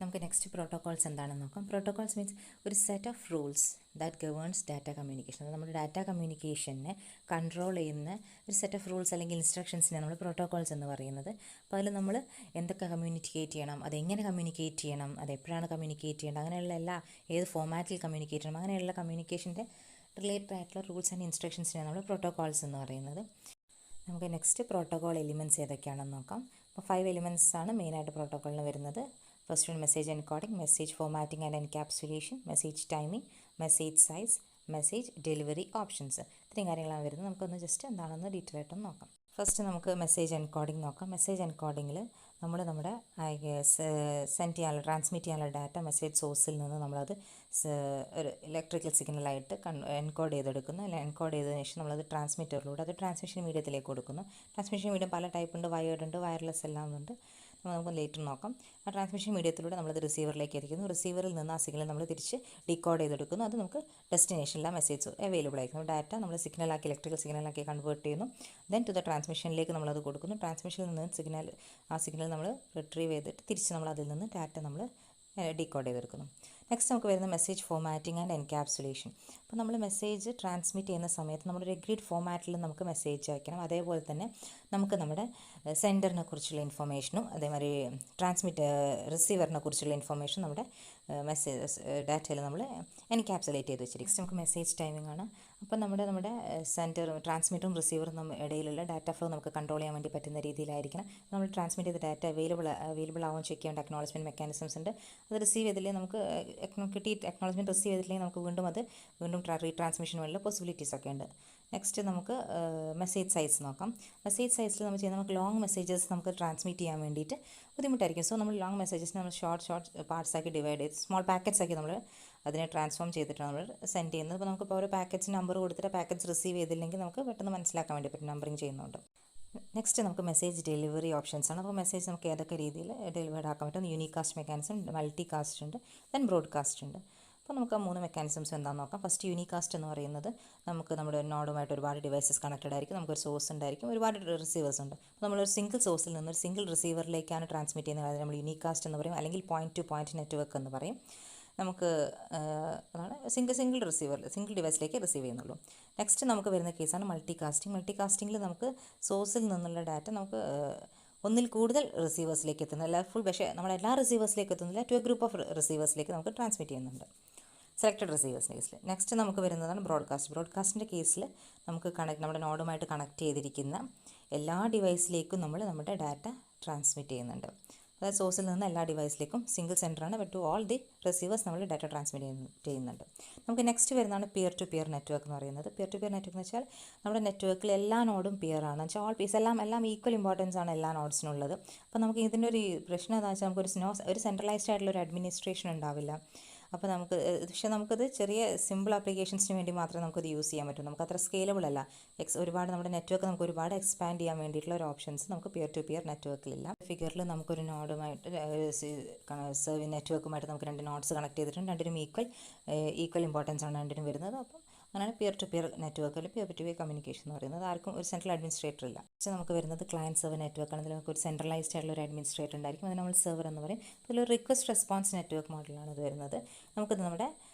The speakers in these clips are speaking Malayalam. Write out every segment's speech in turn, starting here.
നമുക്ക് നെക്സ്റ്റ് പ്രോട്ടോകോൾസ് എന്താണെന്ന് നോക്കാം. പ്രോട്ടോകോൾസ് മീൻസ് ഒരു set of rules that governs data communication. അത് നമ്മുടെ ഡാറ്റ കമ്മ്യൂണിക്കേഷനെ കൺട്രോൾ ചെയ്യുന്ന ഒരു സെറ്റ് ഓഫ് റൂൾസ് അല്ലെങ്കിൽ ഇൻസ്ട്രക്ഷൻസിനെ നമ്മൾ പ്രോട്ടോകോൾസ് എന്ന് പറയുന്നത്. അപ്പോൾ അതിൽ നമ്മൾ എന്തൊക്കെ കമ്മ്യൂണിക്കേറ്റ് ചെയ്യണം, അതെങ്ങനെ കമ്മ്യൂണിക്കേറ്റ് ചെയ്യണം, അതെപ്പോഴാണ് കമ്മ്യൂണിക്കേറ്റ് ചെയ്യേണ്ടത്, അങ്ങനെയുള്ള എല്ലാ ഏത് ഫോമാറ്റിൽ കമ്മ്യൂണിക്കേറ്റ് ചെയ്യണം, അങ്ങനെയുള്ള കമ്മ്യൂണിക്കേഷൻ്റെ റിലേറ്റഡ് ആയിട്ടുള്ള റൂൾസ് ആൻഡ് ഇൻസ്ട്രക്ഷൻസിനെ നമ്മൾ പ്രോട്ടോകോൾസ് എന്ന് പറയുന്നത്. നമുക്ക് നെക്സ്റ്റ് പ്രോട്ടോകോൾ എലിമെൻറ്റ്സ് ഏതൊക്കെയാണെന്ന് നോക്കാം. അപ്പോൾ 5 എലിമെൻറ്റ്സ് ആണ് മെയിനായിട്ട് പ്രോട്ടോകോളിന് വരുന്നത്. First one message encoding, message formatting and encapsulation, message timing, message size, message delivery options. ഇത്രയും കാര്യങ്ങളാണ് വരുന്നത്. നമുക്കൊന്ന് ജസ്റ്റ് എന്താണെന്ന് ഡീറ്റെയിൽ ആയിട്ടൊന്ന് നോക്കാം. ഫസ്റ്റ് നമുക്ക് മെസ്സേജ് എൻകോഡിംഗ് നോക്കാം. മെസ്സേജ് എൻകോഡിങ്ങിൽ നമ്മൾ നമ്മുടെ സെൻഡ് ചെയ്യാനുള്ള ട്രാൻസ്മിറ്റ് ചെയ്യാനുള്ള ഡാറ്റ മെസ്സേജ് സോഴ്സിൽ നിന്ന് നമ്മളത് ഒരു ഇലക്ട്രിക്കൽ സിഗ്നലായിട്ട് എൻകോഡ് ചെയ്തെടുക്കുന്നു. അല്ലെങ്കിൽ എൻകോഡ് ചെയ്തതിനു ശേഷം നമ്മളത് ട്രാൻസ്മിറ്ററിലൂടെ അത് ട്രാൻസ്മിഷൻ മീഡിയത്തിലേക്ക് കൊടുക്കുന്നു. ട്രാൻസ്മിഷൻ മീഡിയം പല ടൈപ്പ് ഉണ്ട്, വയേർഡ് ഉണ്ട്, വയർലെസ് എല്ലാം ഉണ്ട്. നമുക്ക് ലേറ്റർ നോക്കാം. ആ ട്രാൻസ്മിഷൻ മീഡിയത്തിലൂടെ നമ്മളത് റിസീവറിലേക്ക് എത്തിക്കുന്നു. റിസീവറിൽ നിന്ന് ആ സിഗ്നൽ നമ്മൾ തിരിച്ച് ഡീകോഡ് ചെയ്തെടുക്കുന്നു. അത് നമുക്ക് ഡെസ്റ്റിനേഷനിലെ മെസ്സേജ് അവൈലബിൾ ആയിരിക്കും. ഡാറ്റ നമ്മൾ സിഗ്നലാക്കി ഇലക്ട്രിക്കൽ സിഗ്നലാക്കി കൺവേർട്ട് ചെയ്യുന്നു. ദെൻ ടു ദ ട്രാൻസ്മിഷനിലേക്ക് നമ്മളത് കൊടുക്കുന്നു. ട്രാൻസ്മിഷനിൽ നിന്ന് ആ സിഗ്നൽ നമ്മൾ റിട്രീവ് ചെയ്തിട്ട് തിരിച്ച് നമ്മൾ അതിൽ നിന്ന് ഡാറ്റ നമ്മൾ ഡീകോഡ് ചെയ്തെടുക്കുന്നു. നെക്സ്റ്റ് നമുക്ക് വരുന്ന മെസ്സേജ് ഫോമാറ്റിംഗ് ആൻഡ് എൻക്യാപ്സുലേഷൻ. അപ്പോൾ നമ്മൾ മെസ്സേജ് ട്രാൻസ്മിറ്റ് ചെയ്യുന്ന സമയത്ത് നമ്മുടെ ഒരു എഗ്രീഡ് ഫോമാറ്റിൽ നമുക്ക് മെസ്സേജ് അയക്കണം. അതേപോലെ തന്നെ നമുക്ക് നമ്മുടെ സെൻഡറിനെ കുറിച്ചുള്ള ഇൻഫർമേഷനും അതേമാതിരി റിസീവറിനെ കുറിച്ചുള്ള ഇൻഫർമേഷൻ നമ്മുടെ മെസ്സേജ് ഡാറ്റയിൽ നമ്മൾ എൻക്യാപ്സുലേറ്റ് ചെയ്ത് വെച്ചിരിക്കും. നെക്സ്റ്റ് നമുക്ക് മെസ്സേജ് ടൈമിംഗ് ആണ്. അപ്പോൾ നമ്മുടെ സെൻഡർ ട്രാൻസ്മിറ്ററും റിസീവറും ഇടയിലുള്ള ഡാറ്റ ഫ്ലോ നമുക്ക് കൺട്രോൾ ചെയ്യാൻ വേണ്ടി പറ്റുന്ന രീതിയിലായിരിക്കണം. നമ്മൾ ട്രാൻസ്മിറ്റ് ചെയ്ത ഡാറ്റ അവൈലബിൾ ആവാൻ ചെക്ക് ചെയ്യേണ്ട അക്നോളജ്മെൻറ്റ് മെക്കാനിസംസ് ഉണ്ട്. അത് റിസീവ് ചെയ്തില്ലെങ്കിൽ നമുക്ക് കിട്ടിയിട്ട് അക്നോളജ്മെൻറ്റ് റിസീവ് ചെയ്തിട്ടില്ലെങ്കിൽ നമുക്ക് വീണ്ടും റീട്രാൻസ്മിഷൻ വല്ല പോസിബിലിറ്റീസ് ഒക്കെ ഉണ്ട്. നെക്സ്റ്റ് നമുക്ക് മെസ്സേജ് സൈസ് നോക്കാം. മെസ്സേജ് സൈസിൽ നമ്മൾ ചെയ്യുന്നത് നമുക്ക് ലോങ് മെസ്സേജസ് നമുക്ക് ട്രാൻസ്മിറ്റ് ചെയ്യാൻ വേണ്ടിയിട്ട് ബുദ്ധിമുട്ടായിരിക്കും. സോ നമ്മൾ ലോങ് മെസ്സേജസിന് നമ്മൾ ഷോർട്ട് പാർട്സ് ആക്കി ഡിവൈഡ് ചെയ്ത് സ്മോൾ പാക്കറ്റ്സ് ആക്കി നമ്മൾ അതിനെ ട്രാൻസ്ഫോം ചെയ്തിട്ടാണ് നമ്മൾ സെൻഡ് ചെയ്യുന്നത്. അപ്പോൾ നമുക്കിപ്പോൾ ഓരോ പാക്കറ്റ്സിന് നമ്പർ കൊടുത്തിട്ട് പാക്കറ്റ്സ് റിസീവ് ചെയ്തില്ലെങ്കിൽ നമുക്ക് പെട്ടെന്ന് മനസ്സിലാക്കാൻ വേണ്ടി പറ്റും നമ്പറിങ് ചെയ്യുന്നുണ്ട്. നെക്സ്റ്റ് നമുക്ക് മെസ്സേജ് ഡെലിവറി ഓപ്ഷൻസ് ആണ്. അപ്പോൾ മെസ്സേജ് നമുക്ക് ഏതൊക്കെ രീതിയിൽ ഡെലിവേർഡ് ആക്കാൻ പറ്റും. യൂണികാസ്റ്റ് മെക്കാനിസം, മൾട്ടി കാസ്റ്റ് ഉണ്ട്, ദെൻ ബ്രോഡ്കാസ്റ്റ് ഉണ്ട്. അപ്പോൾ നമുക്ക് ആ 3 മെക്കാനിസംസ് എന്താണെന്ന് നോക്കാം. ഫസ്റ്റ് യൂണികാസ്റ്റ് എന്ന് പറയുന്നത് നമുക്ക് നമ്മുടെ നോഡുമായിട്ട് ഒരുപാട് ഡിവൈസസ് കണക്റ്റഡ് ആയിരിക്കും. നമുക്കൊരു സോഴ്സ് ഉണ്ടായിരിക്കും, ഒരുപാട് റിസീവേഴ്സ് ഉണ്ട്. അപ്പോൾ നമ്മളൊരു സിംഗിൾ സോഴ്സിൽ നിന്ന് ഒരു സിംഗിൾ റിസീവറിലേക്കാണ് ട്രാൻസ്മിറ്റ് ചെയ്യുന്നത്. അത് നമ്മൾ യൂണികാസ്റ്റ് എന്ന് പറയും, അല്ലെങ്കിൽ പോയിൻറ്റ് ടു പോയിൻറ്റ് നെറ്റ്വർക്ക് എന്ന് പറയും. നമുക്ക് അതാണ് സിംഗിൾ ഡിവൈസിലേക്ക് റിസീവ് ചെയ്യുന്നുള്ളൂ. നെക്സ്റ്റ് നമുക്ക് വരുന്ന കേസാണ് മൾട്ടി കാസ്റ്റിംഗ്. മൾട്ടി കാസ്റ്റിങ്ങിൽ നമുക്ക് സോഴ്സിൽ നിന്നുള്ള ഡാറ്റ നമുക്ക് ഒന്നിൽ കൂടുതൽ റിസീവേഴ്സിലേക്ക് എത്തുന്നില്ല, പക്ഷേ നമ്മുടെ എല്ലാ റിസീവേഴ്സിലേക്ക് എത്തുന്നില്ല, ടു എ ഗ്രൂപ്പ് ഓഫ് റിസീവേഴ്സിലേക്ക് നമുക്ക് ട്രാൻസ്മിറ്റ് ചെയ്യുന്നുണ്ട്, സെലക്റ്റഡ് റിസീവേഴ്സിൻ്റെ കേസിൽ. നെക്സ്റ്റ് നമുക്ക് വരുന്നതാണ് ബ്രോഡ്കാസ്റ്റ്. ബ്രോഡ്കാസ്റ്റിൻ്റെ കേസിൽ നമുക്ക് നമ്മുടെ നോഡുമായിട്ട് കണക്ട് ചെയ്തിരിക്കുന്ന എല്ലാ ഡിവൈസിലേക്കും നമ്മൾ നമ്മുടെ ഡാറ്റ ട്രാൻസ്മിറ്റ് ചെയ്യുന്നുണ്ട്. അതായത് സോഴ്സിൽ നിന്ന് എല്ലാ ഡിവൈസിലേക്കും സിംഗിൾ സെൻറ്ററാണ്, but to all the receivers നമ്മൾ ഡാറ്റ ട്രാൻസ്മിറ്റ് ചെയ്യുന്നുണ്ട്. നമുക്ക് നെക്സ്റ്റ് വരുന്നതാണ് പിയർ ടു പിയർ നെറ്റ്വർക്ക് എന്ന് പറയുന്നത്. പിയർ ടു പിയർ നെറ്റ്വർക്ക് എന്ന് വെച്ചാൽ നമ്മുടെ നെറ്റ്വർക്കിൽ എല്ലാ നോഡും പിയർ ആണ്. വെച്ചാൽ ഓൾ പീസ് എല്ലാം ഈക്വൽ ഇമ്പോർട്ടൻസ് ആണ് എല്ലാ നോഡ്സിനുള്ളത്. അപ്പോൾ നമുക്ക് ഇതിൻ്റെ ഒരു പ്രശ്നം എന്താണെന്ന് വെച്ചാൽ നമുക്ക് ഒരു സെൻട്രലൈസ്ഡ് ആയിട്ടുള്ള ഒരു അഡ്മിനിസ്ട്രേഷൻ ഉണ്ടാവില്ല. അപ്പോൾ പക്ഷേ നമുക്കത് ചെറിയ സിമ്പിൾ ആപ്ലിക്കേഷൻസിന് വേണ്ടി മാത്രമേ നമുക്കത് യൂസ് ചെയ്യാൻ പറ്റൂ. നമുക്ക് അത്ര സ്കെയിലബിൾ അല്ല. ഒരുപാട് നമ്മുടെ നെറ്റ്വർക്ക് നമുക്ക് ഒരുപാട് എക്സ്പാൻഡ് ചെയ്യാൻ വേണ്ടിയിട്ടുള്ള ഒരു ഓപ്ഷൻസ് നമുക്ക് പിയർ ടു പിയർ നെറ്റ്വർക്കിലില്ല. ഫിഗറിൽ നമുക്കൊരു നോഡുമായിട്ട് നെറ്റ്വർക്കുമായിട്ട് നമുക്ക് 2 നോഡ്സ് കണക്ട് ചെയ്തിട്ടുണ്ട്. രണ്ടിനും ഈക്വൽ ഇമ്പോർട്ടൻസ് ആണ് രണ്ടിനും വരുന്നത്. അപ്പം അങ്ങനെയാണ് പിയർ ടു പിയർ നെറ്റ്വർക്കിൽ പിയർ ടു പിയർ കമ്മ്യൂണിക്കേഷൻ എന്ന് പറയുന്നത്. ആർക്കും ഒരു സെൻട്രൽ അഡ്മിനിസ്ട്രേറ്റർ ഇല്ല. പക്ഷേ നമുക്ക് വരുന്നത് ക്ലയൻറ്റ് സെർവർ നെറ്റ്വർക്ക് ആണ്. അതിൽ നമുക്ക് ഒരു സെൻട്രലൈസ്ഡ് ആയിട്ടുള്ള ഒരു അഡ്മിനിസ്ട്രേറ്റർ ഉണ്ടായിരിക്കും. അതിന് നമ്മൾ സെർവർ എന്ന് പറയും. അതിലൊരു റിക്വസ്റ്റ് റെസ്പോൺസ് നെറ്റ്വർക്ക് മോഡലാണ് ഇത് വരുന്നത്. നമുക്കിത് നമ്മുടെ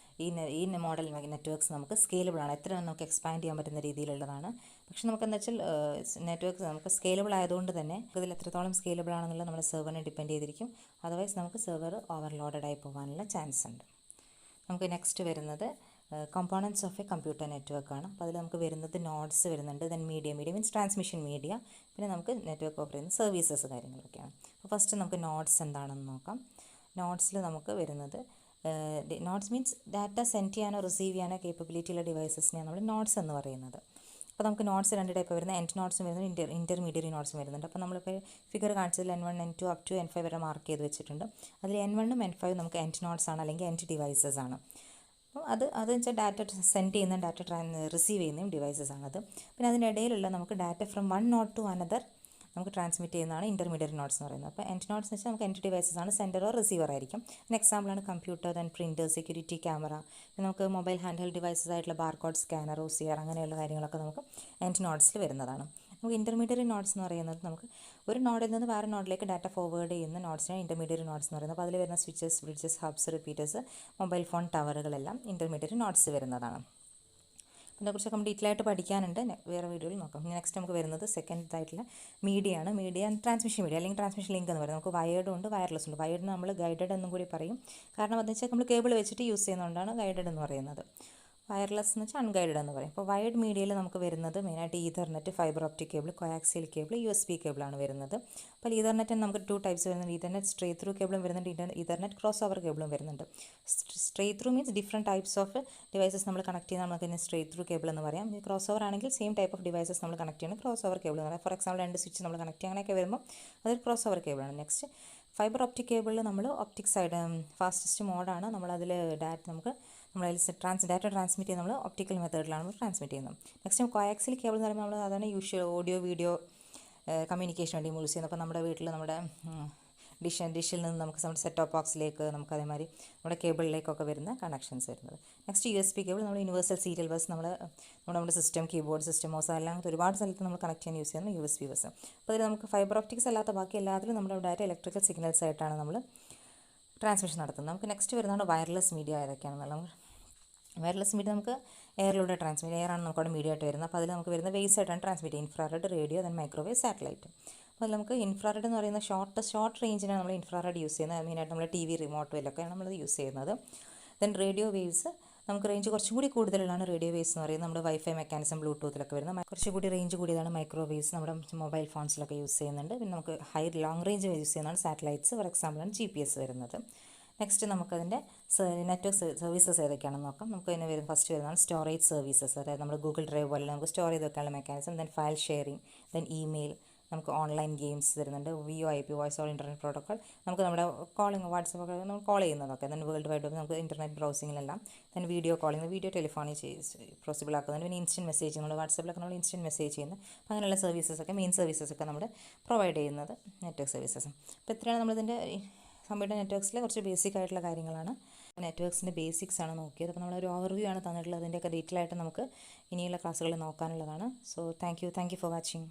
ഈ മോഡൽ നെറ്റ്വർക്ക്സ് നമുക്ക് സ്കെയിലബിൾ ആണ്, എത്ര നമുക്ക് എക്സ്പാൻഡ് ചെയ്യാൻ പറ്റുന്ന രീതിയിലുള്ളതാണ്. പക്ഷേ നമുക്ക് എന്താ വെച്ചാൽ നെറ്റ്വർക്ക് നമുക്ക് സ്കെയിലബിൾ ആയതുകൊണ്ട് തന്നെ ഇതിൽ എത്രത്തോളം സ്കെയിലബിൾ ആണെന്നുള്ളത് നമ്മുടെ സെർവറിനെ ഡിപ്പെൻഡ് ചെയ്തിരിക്കും. അതർവൈസ് നമുക്ക് സെർവർ ഓവർലോഡഡ് ആയി പോകാനുള്ള ചാൻസ് ഉണ്ട്. നമുക്ക് നെക്സ്റ്റ് വരുന്നത് കമ്പോണൻറ്റ്സ് ഓഫ് എ കമ്പ്യൂട്ടർ നെറ്റ്വർക്കാണ്. അപ്പോൾ അതിൽ നമുക്ക് വരുന്നത് നോഡ്സ് വരുന്നുണ്ട്, then media means transmission media, പിന്നെ നമുക്ക് നെറ്റ്വർക്ക് ഓഫർ ചെയ്യുന്ന സർവീസസ് കാര്യങ്ങളൊക്കെയാണ്. അപ്പോൾ ഫസ്റ്റ് നമുക്ക് നോഡ്സ് എന്താണെന്ന് നോക്കാം. നോഡ്സിൽ നമുക്ക് വരുന്നത് നോഡ്സ് മീൻസ് ഡാറ്റ സെൻഡ് ചെയ്യാനോ റിസീവ് ചെയ്യാനോ കേപ്പബിലിറ്റിയുള്ള ഡിവൈസസിനെയാണ് നമ്മൾ നോഡ്സ് എന്ന് പറയുന്നത്. അപ്പോൾ നമുക്ക് നോഡ്സ് 2 ടൈപ്പ് വരുന്നത് എൻഡ് നോഡ്സും വരുന്നുണ്ട്, ഇൻ്റർമീഡിയറ്റ് നോഡ്സും വരുന്നുണ്ട്. അപ്പോൾ നമ്മളിപ്പോൾ figure കാണിച്ചതിൽ N1, N2 up to N5 വരെ മാർക്ക് ചെയ്ത് വെച്ചിട്ടുണ്ട്. അതിൽ N1ഉം N5 നമുക്ക് എൻഡ് നോഡ്സ് ആണ്, അല്ലെങ്കിൽ എൻഡ് ഡിവൈസസ് ആണ്. അപ്പോൾ അത് വെച്ചാൽ ഡാറ്റ സെൻഡ് ചെയ്യുന്ന ഡാറ്റ റിസീവ് ചെയ്യുന്നതും ഡിവൈസസ് ആണത്. പിന്നെ അതിനിടയിലുള്ള നമുക്ക് data from one node to another നമുക്ക് ട്രാൻസ്മിറ്റ് ചെയ്യുന്നതാണ് ഇൻ്റർമീഡിയറ്റ് നോഡ്സ് എന്ന് പറയുന്നത്. അപ്പോൾ എൻഡ് നോഡ്സ് എന്ന് വെച്ചാൽ നമുക്ക് എൻഡ് ഡിവൈസസ് ആണ്, സെൻഡർ ഓർ റിസീവർ ആയിരിക്കും. എക്സാമ്പിളാണ് computer, then printer, security camera. നമുക്ക് മൊബൈൽ ഹാൻഡ് ഹെൽഡ് ഡിവൈസസ് ആയിട്ടുള്ള ബാർകോഡ് സ്കാനർ, OCR അങ്ങനെയുള്ള കാര്യങ്ങളൊക്കെ നമുക്ക് എൻഡ് നോഡ്സിൽ വരുന്നതാണ്. നമുക്ക് ഇൻ്റർമീഡിയറ്റ് നോഡ്സ് എന്ന് പറയുന്നത് നമുക്ക് ഒരു നോഡിൽ നിന്ന് വേറെ നോഡിലേക്ക് ഡാറ്റ ഫോർവേഡ് ചെയ്യുന്ന നോഡ്സിനാണ് ഇൻ്റർമീഡിയറ്റ് നോഡ്സ് എന്ന് പറയുന്നത്. അപ്പോൾ അതിൽ വരുന്ന switches, bridges, hubs, repeaters, mobile phone ടവറുകളെല്ലാം ഇൻ്റർമീഡിയറ്റ് നോഡ്സ് വരുന്നതാണ്. ഇതിനെക്കുറിച്ചൊക്കെ നമുക്ക് ഡീറ്റെയിൽ ആയിട്ട് പഠിക്കാനുണ്ട്, വേറെ വീഡിയോയിൽ നോക്കാം. നെക്സ്റ്റ് നമുക്ക് വരുന്നത് സെക്കൻഡ് ആയിട്ടുള്ള മീഡിയ ആണ്. മീഡിയ ട്രാൻസ്മിഷൻ മീഡിയ അല്ലെങ്കിൽ ട്രാൻസ്മിഷൻ ലിങ്ക് എന്ന് പറയുന്നത്. നമുക്ക് വയേർഡും ഉണ്ട്, വയർലെസ് ഉണ്ട്. വയേർഡിന് നമ്മൾ ഗൈഡഡ് എന്നും കൂടി പറയും. കാരണം എന്താ വെച്ചാൽ നമ്മൾ കേബിൾ വെച്ചിട്ട് യൂസ് ചെയ്യുന്നതുകൊണ്ടാണ് ഗൈഡഡ് എന്ന് പറയുന്നത്. വയർലെസ് എന്ന് വെച്ചാൽ അൺഗൈഡഡ് എന്ന് പറയും. അപ്പോൾ വയർഡ് മീഡിയയിൽ നമുക്ക് വരുന്നത് മെയിനായിട്ട് Ethernet, fibre optic cable, coaxial cable, USB കേബിളാണ് വരുന്നത്. അപ്പോൾ ഈഥർനെറ്റ് നമുക്ക് 2 ടൈപ്സ് വരുന്നുണ്ട്. ഈഥർനെറ്റ് സ്ട്രേറ്റ് ത്രൂ കേബിളും വരുന്നുണ്ട്, ഈഥർനെറ്റ് ക്രോസ് ഓവർ കേബിളും വരുന്നുണ്ട്. Straight through means different types of devices നമ്മൾ കണക്ട് ചെയ്യുന്ന നമുക്ക് തന്നെ സ്ട്രേറ്റ് ത്രൂ കേബിൾ എന്ന് പറയാം. ക്രോസ് ഓവർ ആണെങ്കിൽ സെയിം ടൈപ്പ് ഓഫ് ഡിവൈസസ് നമ്മൾ കണക്ട് ചെയ്യുന്നത് ക്രോസ് ഓവർ കേബിൾ എന്ന് പറയാം. ഫോർ എക്സാമ്പിൾ 2 സ്വിച്ച് നമ്മൾ കണക്ട് ചെയ്യുക അങ്ങനെയൊക്കെ വരുമ്പോൾ അതൊരു ക്രോസ് ഓവർ കേബിളാണ്. നെക്സ്റ്റ് ഫൈബർ ഒപ്റ്റിക് കേബിളിൽ നമ്മൾ ഒപ്റ്റിക് സൈഡ് ഫാസ്റ്റസ്റ്റ് മോഡാണ്. നമ്മളതിൽ നമുക്ക് നമ്മളതിൽ ഡാറ്റ ട്രാൻസ്മിറ്റ് ചെയ്യുന്നത് നമ്മൾ ഒപ്റ്റിക്കൽ മെത്തേഡിലാണ് നമ്മൾ ട്രാൻസ്മിറ്റ് ചെയ്യുന്നത്. നെക്സ്റ്റ് കോയാക്സിയൽ കേബിൾ എന്ന് പറയുമ്പോൾ നമ്മൾ അതാണ് യൂഷ്വൽ ഓഡിയോ വീഡിയോ കമ്മ്യൂണിക്കേഷൻ വേണ്ടി യൂസ് ചെയ്യുന്നത്. അപ്പോൾ നമ്മുടെ വീട്ടിൽ നമ്മുടെ ഡിഷിൽ നിന്ന് നമുക്ക് നമ്മുടെ സെറ്റ് ടോപ്പ് ബോക്സിലേക്ക് നമുക്ക് അതേമാതിരി നമ്മുടെ കേബിളിലേക്കൊക്കെ വരുന്ന കണക്ഷൻസ് വരുന്നത്. നെക്സ്റ്റ് USB കേബിൾ നമ്മൾ യൂണിവേഴ്സൽ സീരിയൽ ബസ് നമ്മുടെ സിസ്റ്റം, കീബോർഡ് സിസ്റ്റം, മൗസ് എല്ലാം ഒരുപാട് സ്ഥലത്ത് നമ്മൾ കണക്ട് ചെയ്യാൻ യൂസ് ചെയ്യുന്ന USB ബസ്. അപ്പോൾ അതിൽ നമുക്ക് ഫൈബർ ഒപ്റ്റിക്സ് അല്ലാത്ത ബാക്കി എല്ലാത്തിലും നമ്മുടെ ഡയറക്റ്റ് ഇലക്ട്രിക്കൽ സിഗ്നൽസ് ആയിട്ടാണ് നമ്മൾ ട്രാൻസ്മിഷൻ നടത്തുന്നത്. നമുക്ക് നെക്സ്റ്റ് വരുന്നതാണ് വയർലെസ് മീഡിയ. ഏതൊക്കെയാണെന്നുള്ളത് വയർലെസ് മീഡിയ നമുക്ക് എയറിലൂടെ ട്രാൻസ്മിറ്റ്, എയറാണ് നമുക്കവിടെ മീഡിയ ആയിട്ട് വരുന്നത്. അപ്പോൾ അതിൽ നമുക്ക് വരുന്ന വേവ്സ് ആയിട്ടാണ് ട്രാൻസ്മിറ്റ് ചെയ്യുക. Infrared, radio, then microwave, satellite. അപ്പോൾ നമുക്ക് ഇൻഫ്രാറെഡ് എന്ന് പറയുന്ന ഷോർട്ട് റേഞ്ചിനാണ് നമ്മൾ ഇൻഫ്രാറെഡ് യൂസ് ചെയ്യുന്നത്. മെയിനായിട്ട് നമ്മൾ TV റിമോട്ടിലൊക്കെയാണ് നമ്മൾ യൂസ് ചെയ്യുന്നത്. ദെൻ റേഡിയോ വേവ്സ് നമുക്ക് റേഞ്ച് കുറച്ചും കൂടി കൂടുതലുള്ളതാണ് റേഡിയോ വേവ്സ് എന്ന് പറയുന്നത്. നമ്മുടെ വൈഫൈ മെക്കാനിസം, ബ്ലൂടൂത്തിലൊക്കെ വരുന്ന കുറച്ചുകൂടി റേഞ്ച് കൂടിയതാണ് മൈക്രോവേവ്സ്. നമ്മുടെ മൊബൈൽ ഫോൺസിലൊക്കെ യൂസ് ചെയ്യുന്നുണ്ട്. പിന്നെ നമുക്ക് ലോങ് റേഞ്ച് യൂസ് ചെയ്യുന്നതാണ് സാറ്റലൈറ്റ്സ്. ഫോർ എക്സാമ്പിളാണ് GPS വരുന്നത്. നെക്സ്റ്റ് നമുക്കതിൻ്റെ നെറ്റ്വർക്ക് സർവീസസ് ഏതൊക്കെയാണെന്ന് നോക്കാം. നമുക്ക് അതിന് ഫസ്റ്റ് വരുന്നതാണ് സ്റ്റോറേജ് സർവീസസ്. അതായത് നമ്മുടെ ഗൂഗിൾ ഡ്രൈവ് പോലെ നമുക്ക് സ്റ്റോർ ചെയ്ത് വെക്കാനുള്ള mechanism. Then file sharing, then email, നമുക്ക് ഓൺലൈൻ ഗെയിംസ് വരുന്നുണ്ട്. VoIP, voice over internet protocol, നമുക്ക് നമ്മുടെ കോളിംഗ് വാട്സപ്പൊക്കെ നമ്മൾ കോൾ ചെയ്യുന്നതൊക്കെ. ദെൻ വേൾഡ് വൈഡ് നമുക്ക് ഇൻ്റർനെറ്റ് ബ്രൗസിങ്ങിലെല്ലാം. Then video calling, video telephony possible ആക്കുന്നത്. പിന്നെ ഇൻസ്റ്റൻറ്റ് മെസ്സേജ്, നമ്മൾ വാട്സപ്പിലൊക്കെ നമ്മൾ ഇൻസ്റ്റൻറ്റ് മെസ്സേജ് ചെയ്യുന്നത്. അപ്പോൾ അങ്ങനെയുള്ള സർവീസസൊക്കെ മെയിൻ സർവീസസൊക്കെ നമ്മൾ പ്രൊവൈഡ് ചെയ്യുന്നത് നെറ്റ്വർക്ക് സർവീസസ്. അപ്പോൾ ഇത്രയാണ് നമ്മളിതിൻ്റെ കമ്പ്യൂട്ടർ നെറ്റ്വർക്ക്സിലെ കുറച്ച് ബേസിക് ആയിട്ടുള്ള കാര്യങ്ങളാണ്. നെറ്റ്വർക്ക്സിൻ്റെ ബേസിക്സ് ആണ് നോക്കിയത്. അപ്പോൾ നമ്മളൊരു ഓവർവ്യൂ ആണ് തന്നിട്ടുള്ളത്. അതിൻ്റെയൊക്കെ ഡീറ്റെയിൽ ആയിട്ട് നമുക്ക് ഇനിയുള്ള ക്ലാസ്സുകളിൽ നോക്കാനുള്ളതാണ്. So thank you for watching.